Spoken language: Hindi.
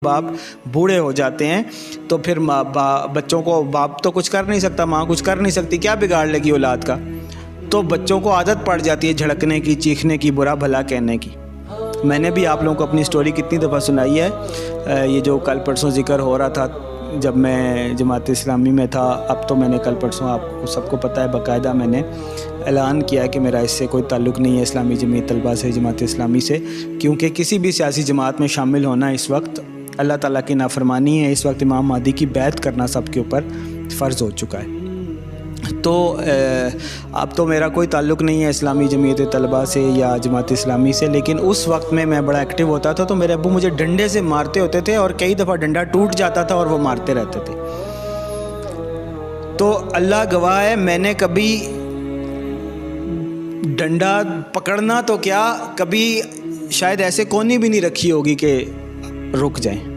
बाप बूढ़े हो जाते हैं तो फिर बच्चों को बाप तो कुछ कर नहीं सकता, माँ कुछ कर नहीं सकती, क्या बिगाड़ लेगी औलाद का। तो बच्चों को आदत पड़ जाती है झड़कने की, चीखने की, बुरा भला कहने की। मैंने भी आप लोगों को अपनी स्टोरी कितनी दफ़ा सुनाई है। ये जो कल परसों जिक्र हो रहा था जब मैं जमात इस्लामी में था, अब तो मैंने कल परसों आपको सबको पता है बाकायदा मैंने ऐलान किया कि मेरा इससे कोई ताल्लुक़ नहीं है, इस्लामी जमीयत तलबा से, जमात इस्लामी से, क्योंकि किसी भी सियासी जमात में शामिल होना इस वक्त अल्लाह ताला की नाफरमानी है। इस वक्त इमाम महदी की बैत करना सबके ऊपर फ़र्ज़ हो चुका है। तो अब तो मेरा कोई ताल्लुक़ नहीं है इस्लामी जमीयत तलबा से या जमात इस्लामी से, लेकिन उस वक्त में मैं बड़ा एक्टिव होता था। तो मेरे अब्बू मुझे डंडे से मारते होते थे और कई दफ़ा डंडा टूट जाता था और वो मारते रहते थे। तो अल्लाह गवाह है, मैंने कभी डंडा पकड़ना तो क्या, कभी शायद ऐसे कोनी भी नहीं रखी होगी कि रुक जाएं।